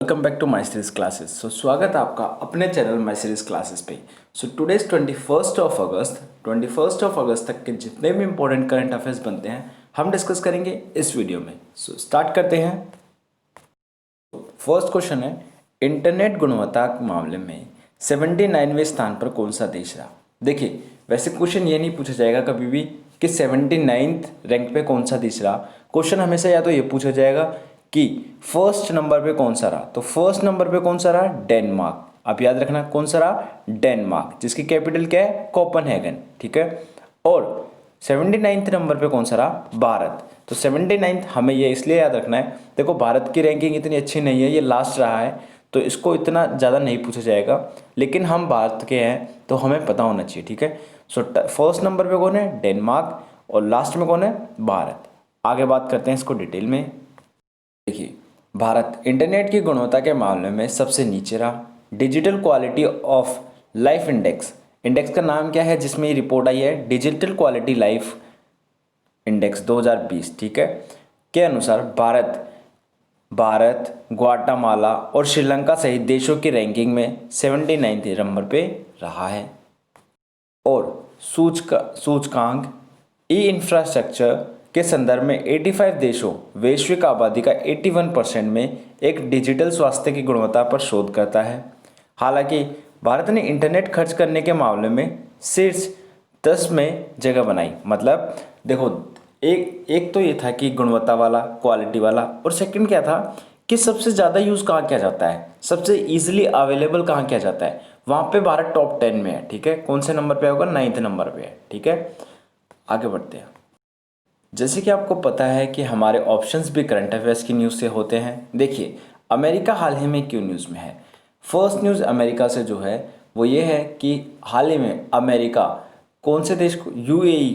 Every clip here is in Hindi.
Welcome back to my series classes. स्वागत है आपका अपने चैनल माई सीरीज क्लासेस पे। टुडेज 21 तक के जितने भी इंपॉर्टेंट करंट अफेयर्स बनते हैं हम डिस्कस करेंगे इस वीडियो में। स्टार्ट करते हैं। फर्स्ट क्वेश्चन है, इंटरनेट गुणवत्ता के मामले में 79वें स्थान पर कौन सा देश रहा। देखिए, वैसे क्वेश्चन ये नहीं पूछा जाएगा कभी भी कि 79th रैंक पे कौन सा देश रहा। क्वेश्चन हमेशा या तो ये पूछा जाएगा कि फर्स्ट नंबर पे कौन सा रहा। तो फर्स्ट नंबर पे कौन सा रहा? डेनमार्क। आप याद रखना कौन सा रहा? डेनमार्क, जिसकी कैपिटल क्या है? कोपेनहेगन। ठीक है। और 79th नंबर पे कौन सा रहा? भारत। तो 79th हमें ये इसलिए याद रखना है, देखो भारत की रैंकिंग इतनी अच्छी नहीं है, ये लास्ट रहा है तो इसको इतना ज़्यादा नहीं पूछा जाएगा, लेकिन हम भारत के हैं तो हमें पता होना चाहिए। ठीक है। फर्स्ट नंबर पे कौन है? डेनमार्क। और लास्ट में कौन है? भारत। आगे बात करते हैं इसको डिटेल में। देखिए, भारत इंटरनेट की गुणवत्ता के मामले में सबसे नीचे रहा। Digital quality of life index, index का नाम क्या है जिसमें ये रिपोर्ट आई है? Digital quality life index 2020। ठीक है। के अनुसार भारत ग्वाटेमाला और श्रीलंका सहित देशों की रैंकिंग में 79वें नंबर पे रहा है। और सूचकांक ई इंफ्रास्ट्रक्चर के संदर्भ में 85 देशों, वैश्विक आबादी का 81% में एक डिजिटल स्वास्थ्य की गुणवत्ता पर शोध करता है। हालांकि भारत ने इंटरनेट खर्च करने के मामले में शीर्ष 10 में जगह बनाई। मतलब देखो, एक तो ये था कि गुणवत्ता वाला, क्वालिटी वाला, और सेकंड क्या था कि सबसे ज़्यादा यूज़ कहाँ किया जाता है, सबसे इजीली अवेलेबल कहाँ किया जाता है, वहाँ पे भारत टॉप 10 में है। ठीक है। कौन से नंबर पे होगा? 9th नंबर पे है। ठीक है। आगे बढ़ते हैं। जैसे कि आपको पता है कि हमारे ऑप्शंस भी करंट अफेयर्स की न्यूज़ से होते हैं। देखिए, अमेरिका हाल ही में क्यों न्यूज़ में है? फर्स्ट न्यूज़ अमेरिका से जो है वो ये है कि हाल ही में अमेरिका कौन से देश को? यूएई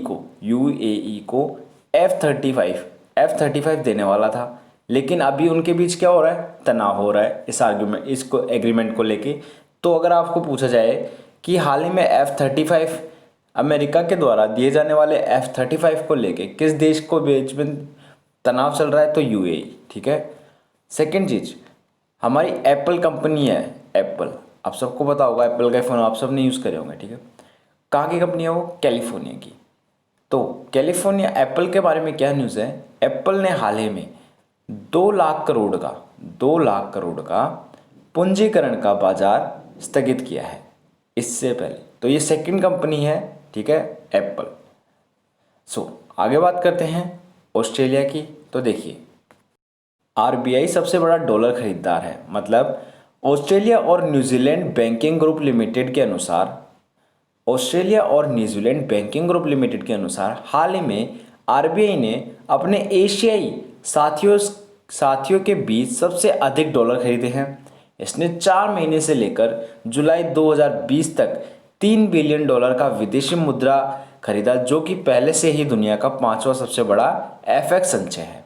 को F-35 देने वाला था, लेकिन अभी उनके बीच क्या हो रहा है? तनाव हो रहा है इसको एग्रीमेंट को लेके। तो अगर आपको पूछा जाए कि हाल ही में F-35 अमेरिका के द्वारा दिए जाने वाले F-35 को लेके किस देश को बीच में तनाव चल रहा है, तो यूएई। ठीक है। सेकेंड चीज, हमारी एप्पल कंपनी है। एप्पल, आप सबको पता होगा, एप्पल का फ़ोन आप सब ने यूज़ करे होंगे। ठीक है। कहाँ की कंपनी है वो? कैलिफोर्निया की। तो कैलिफोर्निया एप्पल के बारे में क्या न्यूज़ है? एप्पल ने हाल ही में 2 लाख करोड़ का पूंजीकरण का बाजार स्थगित किया है इससे पहले। तो ये सेकंड कंपनी है। ठीक है, एप्पल। आगे बात करते हैं ऑस्ट्रेलिया की। तो देखिए, आरबीआई सबसे बड़ा डॉलर खरीदार है। मतलब ऑस्ट्रेलिया और न्यूजीलैंड बैंकिंग ग्रुप लिमिटेड के अनुसार हाल ही में आरबीआई ने अपने एशियाई साथियों के बीच सबसे अधिक डॉलर खरीदे हैं। इसने 4 महीने से लेकर जुलाई 2020 तक $3 बिलियन का विदेशी मुद्रा खरीदा, जो कि पहले से ही दुनिया का 5वां सबसे बड़ा एफएक्स संचय है।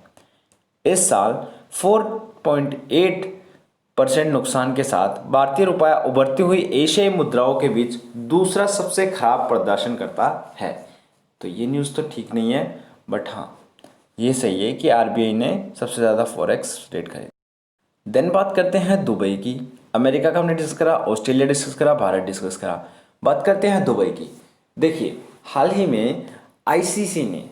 इस साल 4.8% नुकसान के साथ भारतीय रुपया उभरती हुई एशियाई मुद्राओं के बीच दूसरा सबसे खराब प्रदर्शन करता है। तो ये न्यूज़ तो ठीक नहीं है, बट हाँ ये सही है कि आरबीआई ने सबसे ज़्यादा फॉरेक्स रेट खरीदा। देन बात करते हैं दुबई की। अमेरिका का हमने डिस्कस करा, ऑस्ट्रेलिया डिस्कस करा, भारत डिस्कस करा। बात करते हैं दुबई की। देखिए, हाल ही में आईसीसी ने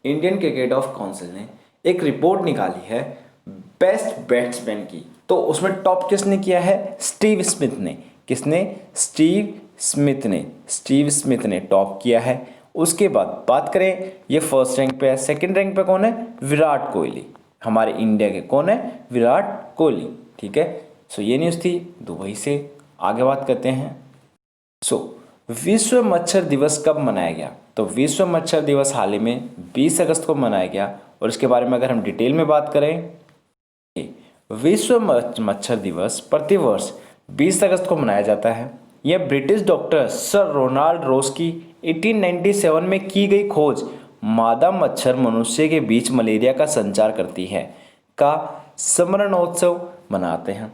इंडियन क्रिकेट ऑफ काउंसिल ने एक रिपोर्ट निकाली है बेस्ट बैट्समैन की। तो उसमें टॉप किसने किया है? स्टीव स्मिथ ने। किसने? स्टीव स्मिथ ने टॉप किया है। उसके बाद बात करें, ये फर्स्ट रैंक पे है। सेकंड रैंक पे कौन है? विराट कोहली। हमारे इंडिया के कौन है? विराट कोहली। ठीक है। ये न्यूज़ थी दुबई से। आगे बात करते हैं। विश्व मच्छर दिवस कब मनाया गया? तो विश्व मच्छर दिवस हाल ही में 20 अगस्त को मनाया गया। और इसके बारे में अगर हम डिटेल में बात करें, विश्व मच्छर दिवस प्रतिवर्ष 20 अगस्त को मनाया जाता है। यह ब्रिटिश डॉक्टर सर रोनाल्ड रोस की 1897 में की गई खोज मादा मच्छर मनुष्य के बीच मलेरिया का संचार करती है का स्मरणोत्सव मनाते हैं।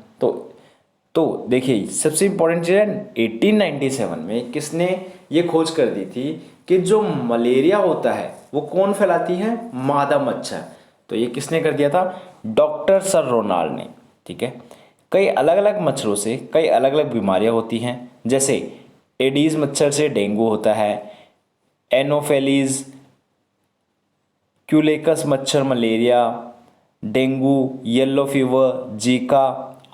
तो देखिए, सबसे इंपॉर्टेंट चीज़ है 1897 में किसने ये खोज कर दी थी कि जो मलेरिया होता है वो कौन फैलाती है? मादा मच्छर। तो ये किसने कर दिया था? डॉक्टर सर रोनाल्ड ने। ठीक है, कई अलग अलग मच्छरों से कई अलग अलग बीमारियां होती हैं, जैसे एडीज मच्छर से डेंगू होता है, एनोफेलीज क्यूलेकस मच्छर malaria, dengue, yellow fever, Zika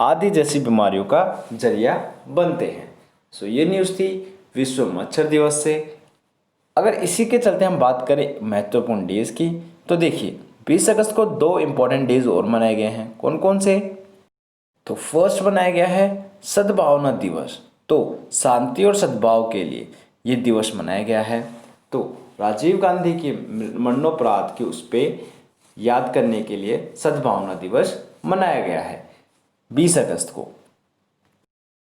आदि जैसी बीमारियों का जरिया बनते हैं। सो ये न्यूज़ थी विश्व मच्छर दिवस से। अगर इसी के चलते हम बात करें महत्वपूर्ण डेज की, तो देखिए 20 अगस्त को दो इम्पोर्टेंट डेज और मनाए गए हैं। कौन कौन से? तो फर्स्ट बनाया गया है सद्भावना दिवस। तो शांति और सद्भाव के लिए ये दिवस मनाया गया है। तो राजीव गांधी के मरणोपरांत के उस पर याद करने के लिए सद्भावना दिवस मनाया गया है 20 अगस्त को।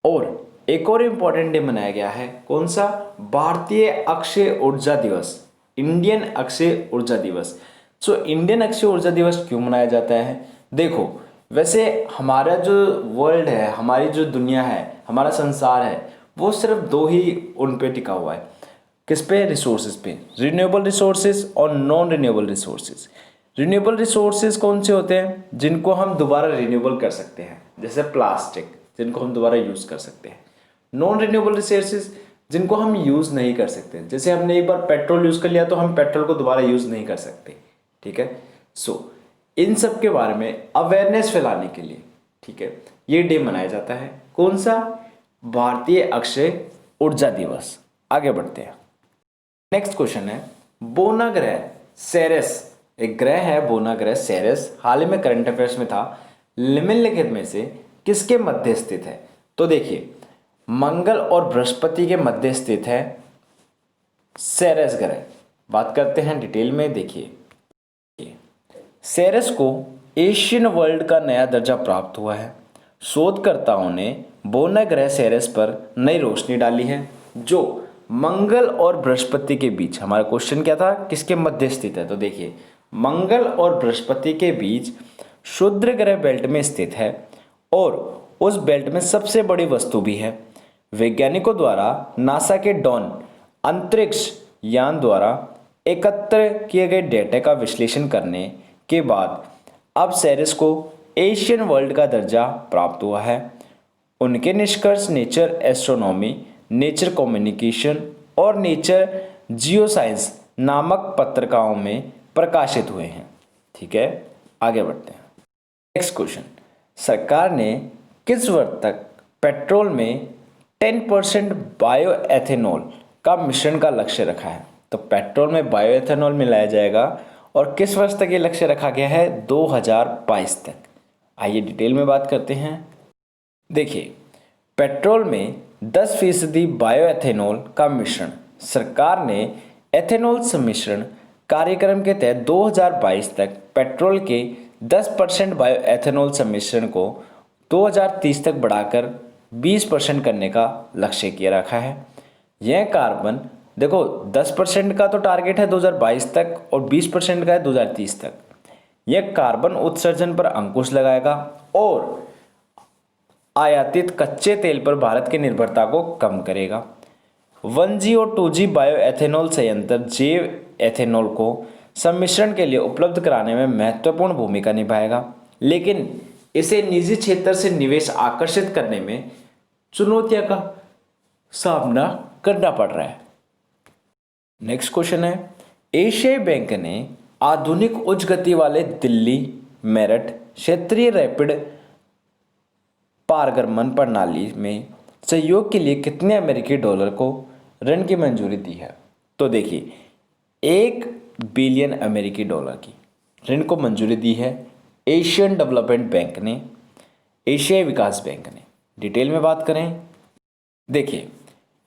और एक और इम्पॉर्टेंट डे मनाया गया है, कौन सा? भारतीय अक्षय ऊर्जा दिवस, इंडियन अक्षय ऊर्जा दिवस। सो इंडियन अक्षय ऊर्जा दिवस क्यों मनाया जाता है? देखो, वैसे हमारा जो वर्ल्ड है, हमारी जो दुनिया है, हमारा संसार है, वो सिर्फ दो ही उन पे टिका हुआ है। किस पे? रिसोर्सेज पे, रिन्यूएबल रिसोर्सेज और non renewable resources. Renewable resources कौन से होते हैं? जिनको हम दोबारा रिन्यूएबल कर सकते हैं, जैसे प्लास्टिक, जिनको हम दोबारा यूज़ कर सकते हैं। नॉन रिन्यूएबल रिसोर्सेज जिनको हम यूज़ नहीं कर सकते, जैसे हमने एक बार पेट्रोल यूज़ कर लिया तो हम पेट्रोल को दोबारा यूज़ नहीं कर सकते। ठीक है, सो इन सब के बारे में अवेयरनेस फैलाने के लिए, ठीक है, ये डे मनाया जाता है। कौन सा? भारतीय अक्षय ऊर्जा दिवस। आगे बढ़ते हैं। नेक्स्ट क्वेश्चन है, बोना ग्रह सेरेस, एक ग्रह है बोना ग्रह सेरेस, हाल ही में करंट अफेयर्स में था, निम्नलिखित में से किसके मध्य स्थित है? तो देखिए, मंगल और बृहस्पति के मध्य स्थित है सेरेस ग्रह। बात करते हैं डिटेल में। देखिए, सेरेस को एशियन वर्ल्ड का नया दर्जा प्राप्त हुआ है। शोधकर्ताओं ने बोना ग्रह सेरेस पर नई रोशनी डाली है, जो मंगल और बृहस्पति के बीच, हमारा क्वेश्चन क्या था, किसके मध्य स्थित है? तो देखिए, मंगल और बृहस्पति के बीच क्षुद्र ग्रह बेल्ट में स्थित है और उस बेल्ट में सबसे बड़ी वस्तु भी है। वैज्ञानिकों द्वारा नासा के डॉन अंतरिक्ष यान द्वारा एकत्र किए गए डेटा का विश्लेषण करने के बाद अब सेरेस को एशियन वर्ल्ड का दर्जा प्राप्त हुआ है। उनके निष्कर्ष नेचर एस्ट्रोनॉमी, नेचर कम्युनिकेशन और नेचर जियोसाइंस नामक पत्रिकाओं में प्रकाशित हुए हैं। ठीक है, आगे बढ़ते हैं। नेक्स्ट क्वेश्चन, सरकार ने किस वर्ष तक पेट्रोल में 10% बायो एथेनॉल का मिश्रण का लक्ष्य रखा है? तो पेट्रोल में बायो एथेनॉल मिलाया जाएगा और किस वर्ष तक ये लक्ष्य रखा गया है? 2022 तक। आइए डिटेल में बात करते हैं। देखिए, पेट्रोल में 10% बायो एथेनॉल का मिश्रण सरकार ने एथेनॉल सम्मिश्रण कार्यक्रम के तहत 2022 तक पेट्रोल के 10% बायो एथेनॉल सम्मिश्रण को 2030 तक बढ़ाकर 20% करने का लक्ष्य किया रखा है। यह कार्बन, देखो 10% का तो टारगेट है 2022 तक और 20% का है 2030 तक। यह कार्बन उत्सर्जन पर अंकुश लगाएगा और आयातित कच्चे तेल पर भारत की निर्भरता को कम करेगा। 1G और 2G बायो एथेनॉल संयंत्र जैव एथेनॉल को सम्मिश्रण के लिए उपलब्ध कराने में महत्वपूर्ण भूमिका निभाएगा, लेकिन इसे निजी क्षेत्र से निवेश आकर्षित करने में चुनौतियों का सामना करना पड़ रहा है। नेक्स्ट क्वेश्चन है, एशियाई बैंक ने आधुनिक उच्च गति वाले दिल्ली मेरठ क्षेत्रीय रैपिड पारगमन प्रणाली में सहयोग के लिए कितने अमेरिकी डॉलर को ऋण की मंजूरी दी है? तो देखिए, 1 बिलियन अमेरिकी डॉलर की ऋण को मंजूरी दी है एशियन डेवलपमेंट बैंक ने, एशियाई विकास बैंक ने। डिटेल में बात करें, देखिए,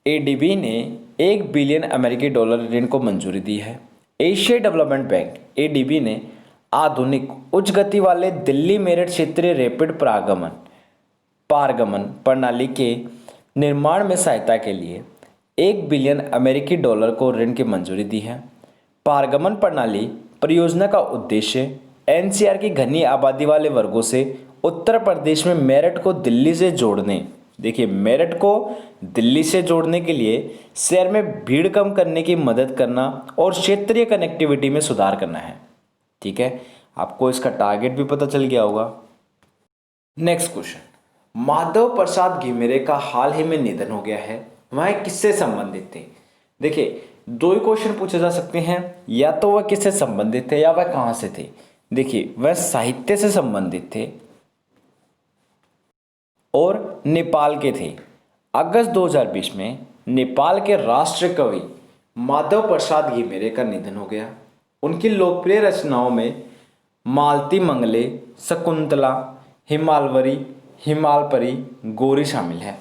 एडीबी ने 1 बिलियन अमेरिकी डॉलर ऋण को मंजूरी दी है। एशियाई डेवलपमेंट बैंक एडीबी ने आधुनिक उच्च गति वाले दिल्ली मेरठ क्षेत्रीय रैपिड पारगमन प्रणाली के निर्माण में सहायता के लिए 1 बिलियन अमेरिकी डॉलर को ऋण की मंजूरी दी है। पारगमन प्रणाली परियोजना का उद्देश्य एनसीआर की घनी आबादी वाले वर्गों से उत्तर प्रदेश में मेरठ को दिल्ली से जोड़ने, देखिए मेरठ को दिल्ली से जोड़ने के लिए शहर में भीड़ कम करने की मदद करना और क्षेत्रीय कनेक्टिविटी में सुधार करना है। ठीक है, आपको इसका टारगेट भी पता चल गया होगा। नेक्स्ट क्वेश्चन, माधव प्रसाद घिमिरे का हाल ही में निधन हो गया है, वह किससे संबंधित थे? देखिए, दो ही क्वेश्चन पूछे जा सकते हैं, या तो वह किससे संबंधित थे या वह कहां से थे। देखिए, वह साहित्य से संबंधित थे और नेपाल के थे। अगस्त 2020 में नेपाल के राष्ट्र कवि माधव प्रसाद घिमिरे का निधन हो गया। उनकी लोकप्रिय रचनाओं में मालती मंगले, शकुंतला, हिमालवरी, हिमालपरी, गोरी शामिल है।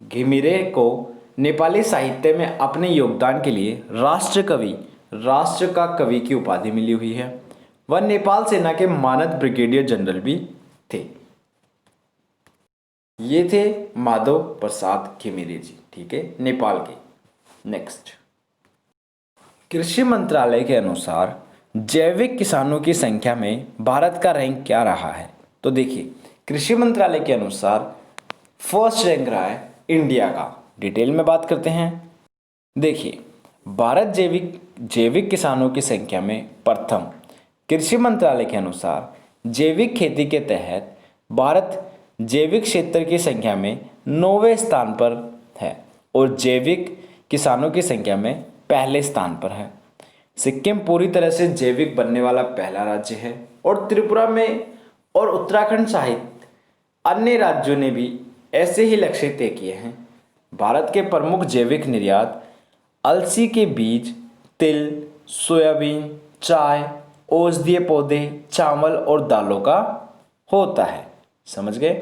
घिमिरे को नेपाली साहित्य में अपने योगदान के लिए राष्ट्र का कवि की उपाधि मिली हुई है। वह नेपाल सेना के मानद ब्रिगेडियर जनरल भी थे। ये थे माधव प्रसाद घिमिरे जी, ठीक है, नेपाल के। नेक्स्ट, कृषि मंत्रालय के अनुसार जैविक किसानों की संख्या में भारत का रैंक क्या रहा है? तो देखिए, कृषि मंत्रालय के अनुसार फर्स्ट रैंक रहा है इंडिया का। डिटेल में बात करते हैं। देखिए, भारत जैविक किसानों की संख्या में प्रथम। कृषि मंत्रालय के अनुसार जैविक खेती के तहत भारत जैविक क्षेत्र की संख्या में 9वें स्थान पर है और जैविक किसानों की संख्या में पहले स्थान पर है। सिक्किम पूरी तरह से जैविक बनने वाला पहला राज्य है और त्रिपुरा में और उत्तराखंड सहित अन्य राज्यों ने भी ऐसे ही लक्ष्य तय किए हैं। भारत के प्रमुख जैविक निर्यात अलसी के बीज, तिल, सोयाबीन, चाय, औषधीय पौधे, चावल और दालों का होता है। समझ गए?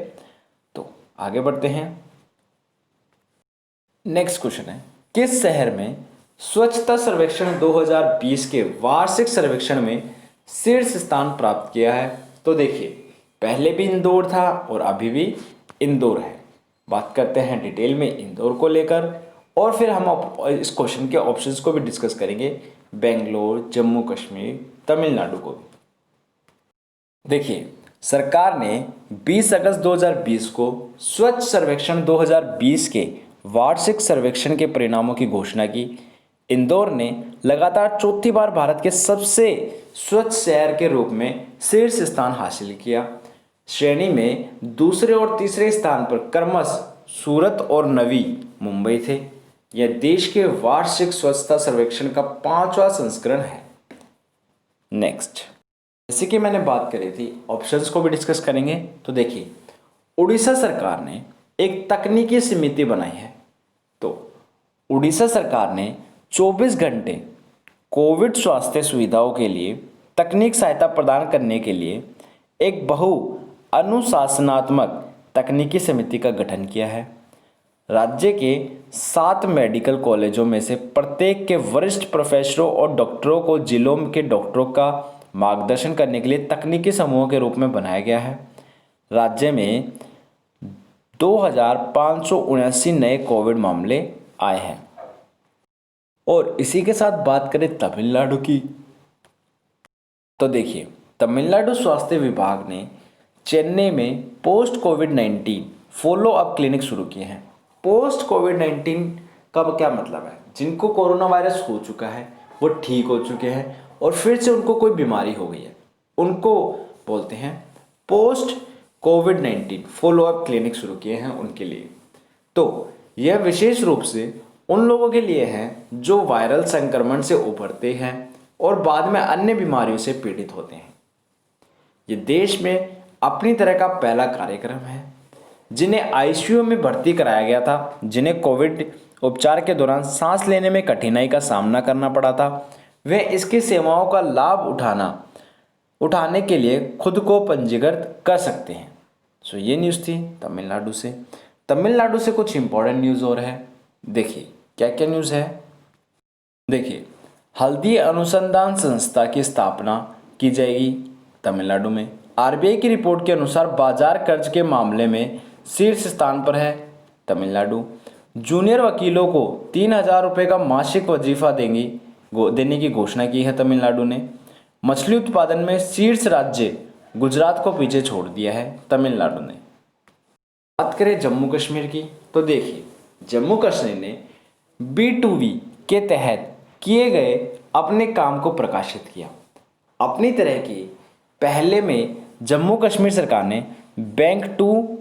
तो आगे बढ़ते हैं। नेक्स्ट क्वेश्चन है, किस शहर में स्वच्छता सर्वेक्षण 2020 के वार्षिक सर्वेक्षण में शीर्ष स्थान प्राप्त किया है? तो देखिए, पहले भी इंदौर था और अभी भी इंदौर है। बात करते हैं डिटेल में इंदौर को लेकर और फिर हम इस क्वेश्चन के ऑप्शंस को भी डिस्कस करेंगे, बेंगलोर, जम्मू कश्मीर, तमिलनाडु को भी। देखिए, सरकार ने 20 अगस्त 2020 को स्वच्छ सर्वेक्षण 2020 के वार्षिक सर्वेक्षण के परिणामों की घोषणा की। इंदौर ने लगातार चौथी बार भारत के सबसे स्वच्छ शहर के रूप में शीर्ष स्थान हासिल किया। श्रेणी में दूसरे और तीसरे स्थान पर क्रमशः सूरत और नवी मुंबई थे। यह देश के वार्षिक स्वच्छता सर्वेक्षण का 5वां संस्करण है। नेक्स्ट, जैसे कि मैंने बात करी थी, ऑप्शंस को भी डिस्कस करेंगे। तो देखिए, उड़ीसा सरकार ने एक तकनीकी समिति बनाई है। तो उड़ीसा सरकार ने 24 घंटे कोविड स्वास्थ्य सुविधाओं के लिए तकनीक सहायता प्रदान करने के लिए एक बहु अनुशासनात्मक तकनीकी समिति का गठन किया है। राज्य के 7 मेडिकल कॉलेजों में से प्रत्येक के वरिष्ठ प्रोफेसरों और डॉक्टरों को जिलों के डॉक्टरों का मार्गदर्शन करने के लिए तकनीकी समूह के रूप में बनाया गया है। राज्य में 2579 नए कोविड मामले आए हैं। और इसी के साथ बात करें तमिलनाडु की, तो देखिए, तमिलनाडु स्वास्थ्य विभाग ने चेन्नई में पोस्ट कोविड-19 फॉलो अप क्लिनिक शुरू किए हैं। पोस्ट कोविड-19 का क्या मतलब है? जिनको कोरोना वायरस हो चुका है, वो ठीक हो चुके हैं और फिर से उनको कोई बीमारी हो गई है, उनको बोलते हैं पोस्ट कोविड-19 फॉलो अप क्लिनिक शुरू किए हैं उनके लिए। तो यह विशेष रूप से उन लोगों के लिए है जो वायरल संक्रमण से उभरते हैं और बाद में अन्य बीमारियों से पीड़ित होते हैं। ये देश में अपनी तरह का पहला कार्यक्रम है। जिन्हें आईसीयू में भर्ती कराया गया था, जिन्हें कोविड उपचार के दौरान सांस लेने में कठिनाई का सामना करना पड़ा था, वे इसकी सेवाओं का लाभ उठाने के लिए खुद को पंजीकृत कर सकते हैं। सो ये न्यूज़ थी तमिलनाडु से। तमिलनाडु से कुछ इंपॉर्टेंट न्यूज़ और है। देखिए, क्या क्या न्यूज़ है। देखिए, हल्दी अनुसंधान संस्था की स्थापना की जाएगी तमिलनाडु में। आरबीआई की रिपोर्ट के अनुसार बाजार कर्ज के मामले में शीर्ष स्थान पर है तमिलनाडु। जूनियर वकीलों को 3000 रुपये का मासिक वजीफा देने की घोषणा की है तमिलनाडु ने। मछली उत्पादन में शीर्ष राज्य गुजरात को पीछे छोड़ दिया है तमिलनाडु ने। बात करें जम्मू कश्मीर की, तो देखिए, जम्मू कश्मीर ने B2B के तहत किए गए अपने काम को प्रकाशित किया। अपनी तरह की पहले में जम्मू कश्मीर सरकार ने बैंक टू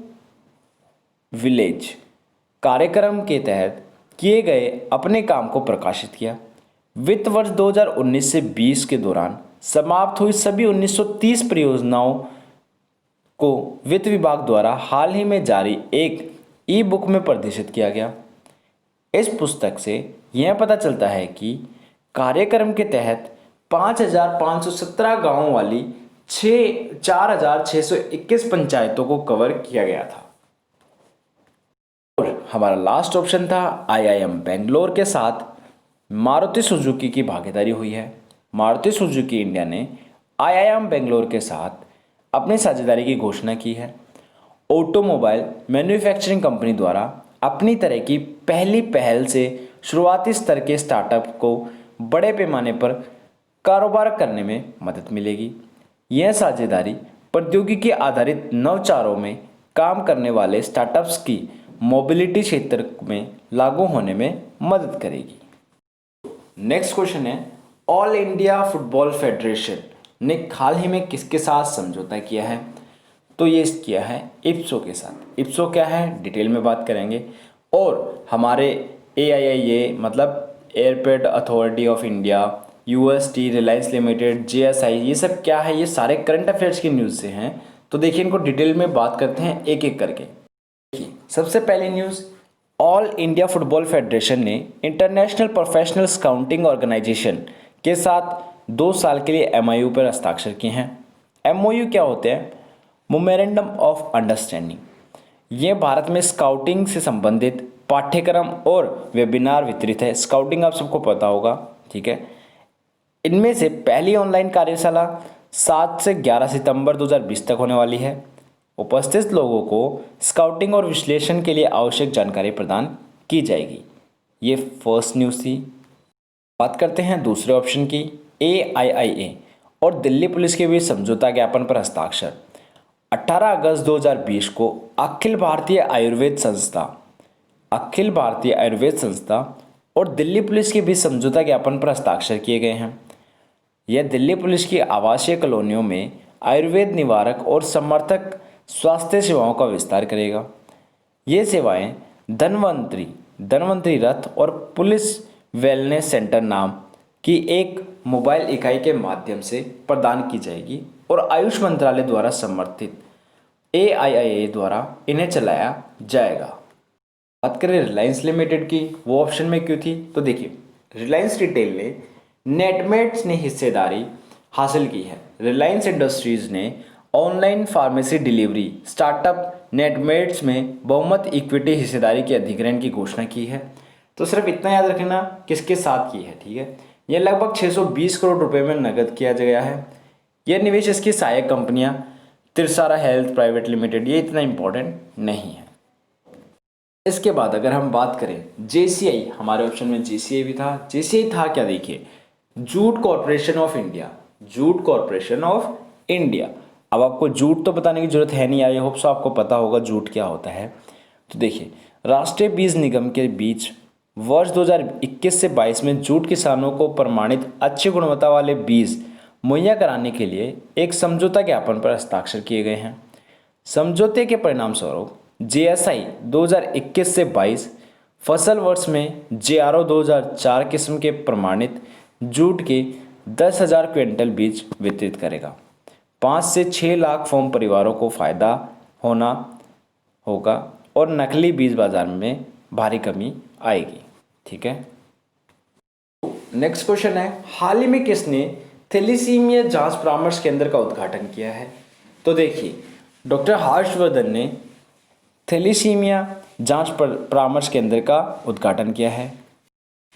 विलेज कार्यक्रम के तहत किए गए अपने काम को प्रकाशित किया। वित्त वर्ष 2019 से 20 के दौरान समाप्त हुई सभी 1930 परियोजनाओं को वित्त विभाग द्वारा हाल ही में जारी एक ई बुक में प्रदर्शित किया गया। इस पुस्तक से यह पता चलता है कि कार्यक्रम के तहत 5,517 गांवों वाली 4,621 पंचायतों को कवर किया गया था। और हमारा लास्ट ऑप्शन था आईआईएम बेंगलोर के साथ मारुति सुजुकी की भागीदारी हुई है। मारुति सुजुकी इंडिया ने आईआईएम बेंगलोर के साथ अपनी साझेदारी की घोषणा की है। ऑटोमोबाइल मैन्युफैक्चरिंग कंपनी द्वारा अपनी तरह की पहली पहल से शुरुआती स्तर के स्टार्टअप को बड़े पैमाने पर कारोबार करने में मदद मिलेगी। यह साझेदारी प्रौद्योगिकी आधारित नवाचारों में काम करने वाले स्टार्टअप्स की मोबिलिटी क्षेत्र में लागू होने में मदद करेगी। नेक्स्ट क्वेश्चन है, ऑल इंडिया फुटबॉल फेडरेशन ने हाल ही में किसके साथ समझौता किया है? तो ये किया है इप्सो के साथ। इप्सो क्या है डिटेल में बात करेंगे। और हमारे AIIA मतलब airport authority of India, UST, Reliance limited, JSI, ये सब क्या है? ये सारे करंट अफेयर्स की न्यूज़ से हैं। तो देखिए इनको डिटेल में बात करते हैं एक एक करके। देखिए सबसे पहली news, all India football federation ने इंटरनेशनल प्रोफेशनल स्काउटिंग ऑर्गेनाइजेशन के साथ 2 साल के लिए MOU पर हस्ताक्षर किए हैं। MOU क्या होते हैं? Memorandum of understanding. ये भारत में स्काउटिंग से संबंधित पाठ्यक्रम और वेबिनार वितरित है। स्काउटिंग आप सबको पता होगा, ठीक है। इनमें से पहली ऑनलाइन कार्यशाला 7 से 11 सितंबर 2020 तक होने वाली है। उपस्थित लोगों को स्काउटिंग और विश्लेषण के लिए आवश्यक जानकारी प्रदान की जाएगी। ये फर्स्ट न्यूज़ थी। बात करते हैं दूसरे ऑप्शन की। AIIA और दिल्ली पुलिस के बीच समझौता ज्ञापन पर हस्ताक्षर। 18 अगस्त 2020 को अखिल भारतीय आयुर्वेद संस्था और दिल्ली पुलिस के बीच समझौता ज्ञापन पर हस्ताक्षर किए गए हैं। यह दिल्ली पुलिस की आवासीय कॉलोनियों में आयुर्वेद निवारक और समर्थक स्वास्थ्य सेवाओं का विस्तार करेगा। ये सेवाएं धन्वंतरी रथ और पुलिस वेलनेस सेंटर नाम की एक मोबाइल इकाई के माध्यम से प्रदान की जाएगी और आयुष मंत्रालय द्वारा समर्थित AIIA द्वारा इन्हें चलाया जाएगा। बात करें रिलायंस लिमिटेड की, वो ऑप्शन में क्यों थी? तो देखिए रिलायंस रिटेल ने नेटमेट्स ने हिस्सेदारी हासिल की है। रिलायंस इंडस्ट्रीज ने online pharmacy delivery startup Netmeds में बहुमत इक्विटी हिस्सेदारी के अधिग्रहण की घोषणा की है। तो सिर्फ इतना याद रखना किसके साथ की है, ठीक है। यह लगभग 620 करोड़ रुपए में नकद किया गया है। यह निवेश इसकी सहायक कंपनियां त्रिसारा हेल्थ प्राइवेट लिमिटेड, ये इतना इंपॉर्टेंट नहीं है। इसके बाद अगर हम बात करें JCI, हमारे ऑप्शन में JCI भी था। JCI था क्या? देखिए जूट कॉरपोरेशन ऑफ इंडिया। अब आपको जूट तो बताने की जरूरत है नहीं, आई होप सो आपको पता होगा जूट क्या होता है। तो देखिए राष्ट्रीय बीज निगम के बीच वर्ष 2021 से 22 में जूट किसानों को प्रमाणित अच्छी गुणवत्ता वाले बीज मुहैया कराने के लिए एक समझौता ज्ञापन पर हस्ताक्षर किए गए हैं। समझौते के परिणाम स्वरूप JSI 2021 से 22 फसल वर्ष में JRO 2004 किस्म के प्रमाणित जूट के 10,000 क्विंटल बीज वितरित करेगा। 5 से 6 लाख फॉर्म परिवारों को फायदा होना होगा और नकली बीज बाजार में भारी कमी आएगी, ठीक है। नेक्स्ट क्वेश्चन है, हाल ही में किसने थैलेसीमिया जांच परामर्श केंद्र का उद्घाटन किया है? तो देखिए डॉक्टर हर्षवर्धन ने थैलेसीमिया जांच परामर्श केंद्र का उद्घाटन किया है।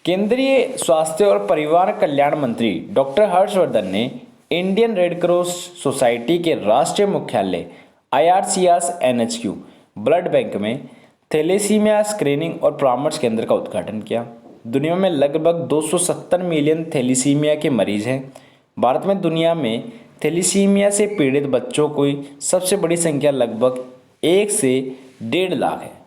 केंद्रीय स्वास्थ्य और परिवार कल्याण मंत्री डॉक्टर हर्षवर्धन ने इंडियन रेड क्रॉस सोसाइटी के राष्ट्रीय मुख्यालय IRCS NHQ ब्लड बैंक में थैलेसीमिया स्क्रीनिंग और परामर्श केंद्र का उद्घाटन किया। दुनिया में लगभग 270 मिलियन थैलेसीमिया के मरीज हैं। भारत में दुनिया में थैलेसीमिया से पीड़ित बच्चों की सबसे बड़ी संख्या लगभग 1 से 1.5 लाख है।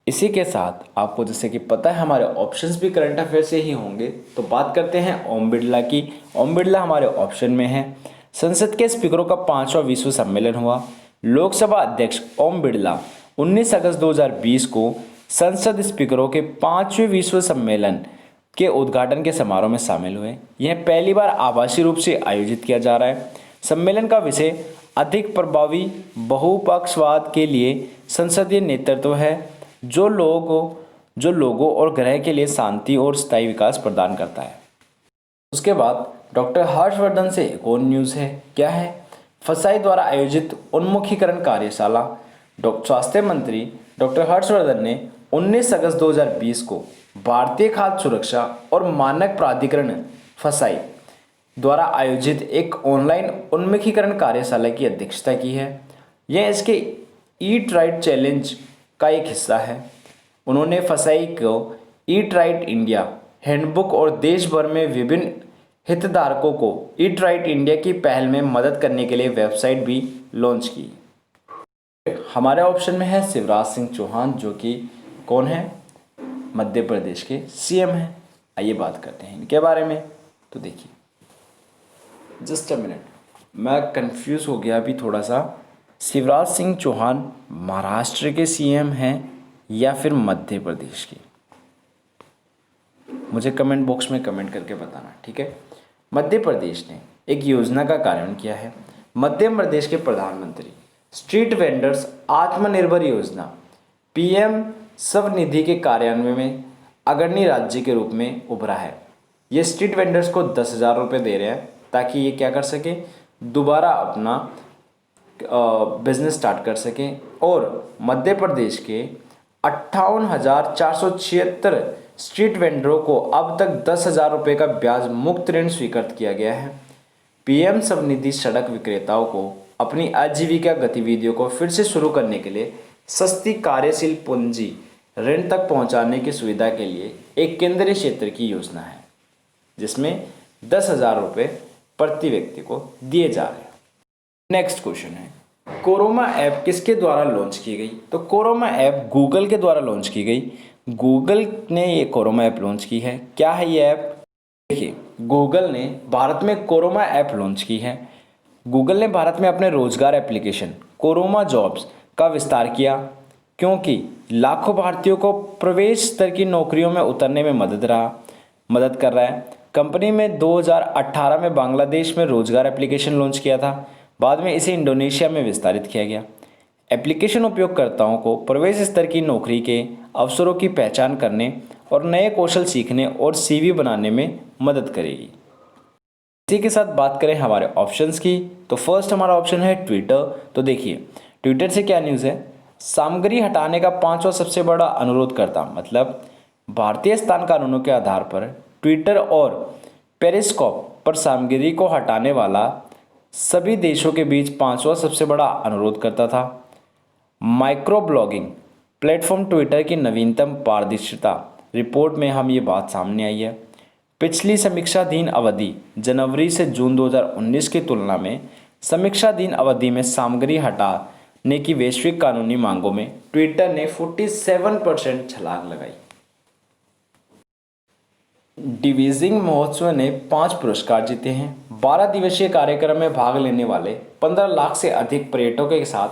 इसी के साथ आपको जैसे कि पता है हमारे ऑप्शंस भी करंट अफेयर से ही होंगे, तो बात करते हैं ओम बिरला की। ओम बिरला हमारे ऑप्शन में है। संसद के स्पीकरों का 5वां विश्व सम्मेलन हुआ। लोकसभा अध्यक्ष ओम बिरला 19 अगस्त 2020 को संसद स्पीकरों के 5वें विश्व सम्मेलन के उद्घाटन के समारोह में शामिल हुए। यह पहली बार आभासी रूप से आयोजित किया जा रहा है। सम्मेलन का विषय अधिक प्रभावी बहुपक्षवाद के लिए संसदीय नेतृत्व है, जो लोगों और ग्रह के लिए शांति और स्थायी विकास प्रदान करता है। उसके बाद डॉक्टर हर्षवर्धन से एक और न्यूज़ है। क्या है? फसाई द्वारा आयोजित उन्मुखीकरण कार्यशाला। स्वास्थ्य मंत्री डॉक्टर हर्षवर्धन ने 19 अगस्त 2020 को भारतीय खाद्य सुरक्षा और मानक प्राधिकरण फसाई द्वारा आयोजित एक ऑनलाइन उन्मुखीकरण कार्यशाला की अध्यक्षता की है। यह इसके ईट राइट चैलेंज का एक हिस्सा है। उन्होंने फसाई को ईट राइट इंडिया हैंडबुक और देश भर में विभिन्न हितधारकों को ईट राइट इंडिया की पहल में मदद करने के लिए वेबसाइट भी लॉन्च की। हमारे ऑप्शन में है शिवराज सिंह चौहान, जो कि कौन है? मध्य प्रदेश के सीएम हैं। आइए बात करते हैं इनके बारे में। तो देखिए, जस्ट अ मिनट, मैं कंफ्यूज हो गया अभी थोड़ा सा। शिवराज सिंह चौहान महाराष्ट्र के सीएम हैं या फिर मध्य प्रदेश के? मुझे कमेंट बॉक्स में कमेंट करके बताना, ठीक है। मध्य प्रदेश ने एक योजना का कार्यान्वयन किया है। मध्य प्रदेश के प्रधानमंत्री स्ट्रीट वेंडर्स आत्मनिर्भर योजना पीएम स्वनिधि के कार्यान्वयन में अग्रणी राज्य के रूप में उभरा है। ये स्ट्रीट वेंडर्स को 10,000 रुपये दे रहे हैं ताकि ये क्या कर सके, दोबारा अपना बिजनेस स्टार्ट कर सकें। और मध्य प्रदेश के 58,476 स्ट्रीट वेंडरों को अब तक 10,000 रुपये का ब्याज मुक्त ऋण स्वीकृत किया गया है। पीएम स्वनिधि सड़क विक्रेताओं को अपनी आजीविका गतिविधियों को फिर से शुरू करने के लिए सस्ती कार्यशील पूंजी ऋण तक पहुंचाने की सुविधा के लिए एक केंद्रीय क्षेत्र की योजना है, जिसमें 10,000 रुपये प्रति व्यक्ति को दिए जा रहे हैं। नेक्स्ट क्वेश्चन है, कोरोमा ऐप किसके द्वारा लॉन्च की गई? तो कोरोमा ऐप गूगल के द्वारा लॉन्च की गई। गूगल ने ये कोरोमा ऐप लॉन्च की है। क्या है ये ऐप? देखिए, गूगल ने भारत में कोरोमा ऐप लॉन्च की है। गूगल ने भारत में अपने रोजगार एप्लीकेशन कोरोमा जॉब्स का विस्तार किया, क्योंकि लाखों भारतीयों को प्रवेश स्तर की नौकरियों में उतरने में मदद कर रहा है। कंपनी में 2018 में बांग्लादेश में रोजगार एप्लीकेशन लॉन्च किया था। बाद में इसे इंडोनेशिया में विस्तारित किया गया। एप्लीकेशन उपयोगकर्ताओं को प्रवेश स्तर की नौकरी के अवसरों की पहचान करने और नए कौशल सीखने और सीवी बनाने में मदद करेगी। इसी के साथ बात करें हमारे ऑप्शंस की, तो फर्स्ट हमारा ऑप्शन है ट्विटर। तो देखिए, ट्विटर से क्या न्यूज़ है? सामग्री हटाने का 5वां सबसे बड़ा अनुरोध करता, मतलब भारतीय स्थान कानूनों के आधार पर ट्विटर और पेरिस्कोप पर सामग्री को हटाने वाला सभी देशों के बीच 5वां सबसे बड़ा अनुरोध करता था। माइक्रो ब्लॉगिंग प्लेटफॉर्म ट्विटर की नवीनतम पारदर्शिता रिपोर्ट में हम ये बात सामने आई है। पिछली समीक्षाधीन अवधि जनवरी से जून 2019 की तुलना में समीक्षाधीन अवधि में सामग्री हटाने की वैश्विक कानूनी मांगों में ट्विटर ने 47% छलांग लगाई। डिवीजिंग महोत्सव ने 5 पुरस्कार जीते हैं। 12 दिवसीय कार्यक्रम में भाग लेने वाले 15 लाख से अधिक पर्यटकों के साथ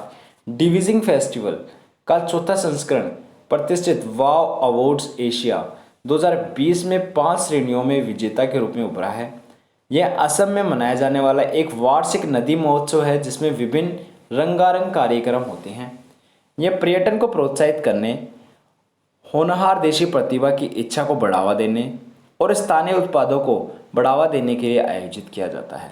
डिवीजिंग फेस्टिवल का चौथा संस्करण प्रतिष्ठित वाव अवार्ड्स एशिया 2020 में 5 श्रेणियों में विजेता के रूप में उभरा है। यह असम में मनाया जाने वाला एक वार्षिक नदी महोत्सव है, जिसमें विभिन्न रंगारंग कार्यक्रम होते हैं। यह पर्यटन को प्रोत्साहित करने, होनहार देशी प्रतिभा की इच्छा को बढ़ावा देने और स्थानीय उत्पादों को बढ़ावा देने के लिए आयोजित किया जाता है।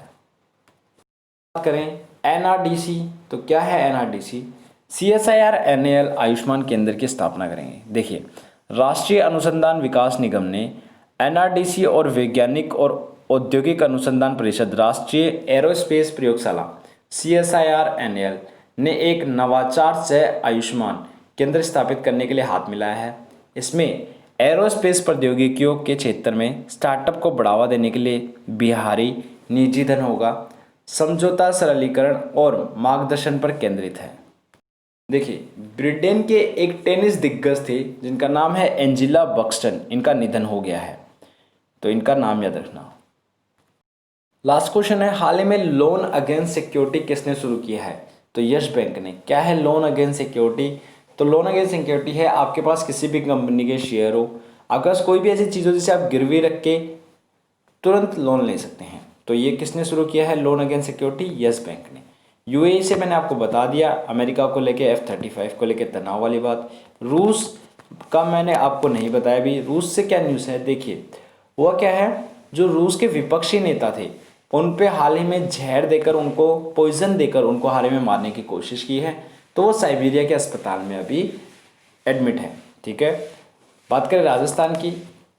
बात करें एनआरडीसी, तो क्या है एनआरडीसी? CSIR NAL आयुष्मान केंद्र की स्थापना करेंगे। देखिए, राष्ट्रीय अनुसंधान विकास निगम ने एनआरडीसी और वैज्ञानिक और औद्योगिक अनुसंधान परिषद राष्ट्रीय एरोस्पेस प्रयोगशाला CSIR NAL ने एक नवाचार सह आयुष्मान केंद्र स्थापित करने के लिए हाथ मिलाया है। इसमें एरोस्पेस प्रौद्योगिकियों के क्षेत्र में स्टार्टअप को बढ़ावा देने के लिए बाहरी निजी धन होगा। समझौता सरलीकरण और मार्गदर्शन पर केंद्रित है। देखिए, ब्रिटेन के एक टेनिस दिग्गज थे जिनका नाम है एंजेला बक्सटन। इनका निधन हो गया है, तो इनका नाम याद रखना। लास्ट क्वेश्चन है, हाल ही में लोन अगेंस्ट सिक्योरिटी किसने शुरू किया है? तो यस बैंक ने। क्या है लोन अगेंस्ट सिक्योरिटी? तो लोन अगेंस्ट सिक्योरिटी है आपके पास किसी भी कंपनी के शेयर हो, आपके पास कोई भी ऐसी चीज़ हो जिसे आप गिरवी रख के तुरंत लोन ले सकते हैं। तो ये किसने शुरू किया है loan against security? Yes bank ने। यूएई से मैंने आपको बता दिया, अमेरिका को लेके F-35 को लेके तनाव वाली बात। रूस का मैंने आपको नहीं बताया भी, रूस से क्या न्यूज़ है देखिए। हुआ क्या है, जो रूस के विपक्षी नेता थे उन पे हाल ही में जहर देकर, उनको पॉइजन देकर उनको हाल ही में मारने की कोशिश की है। तो वो साइबेरिया के अस्पताल में अभी एडमिट है। ठीक है, बात करें राजस्थान की,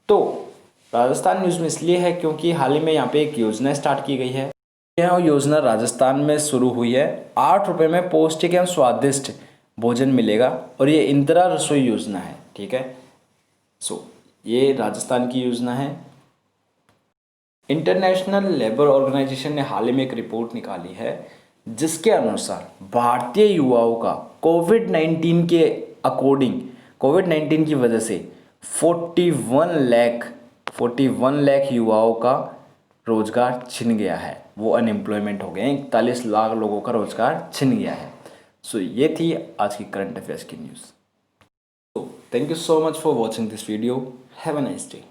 तो राजस्थान न्यूज़ में इसलिए है क्योंकि हाल ही में यहाँ पे एक योजना स्टार्ट की गई है। यह योजना राजस्थान में शुरू हुई है। 8 रुपये में पौष्टिक एवं स्वादिष्ट भोजन मिलेगा और ये इंदिरा रसोई योजना है। ठीक है, ये राजस्थान की योजना है। इंटरनेशनल लेबर ऑर्गेनाइजेशन ने हाल ही में एक रिपोर्ट निकाली है जिसके अनुसार भारतीय युवाओं का कोविड-19 के अकॉर्डिंग, कोविड-19 की वजह से 41 लाख युवाओं का रोजगार छिन गया है। वो अनएम्प्लॉयमेंट हो गए हैं, 41 लाख लोगों का रोजगार छिन गया है। ये थी आज की करंट अफेयर्स की news. Thank you so much for watching this video. Have a nice day.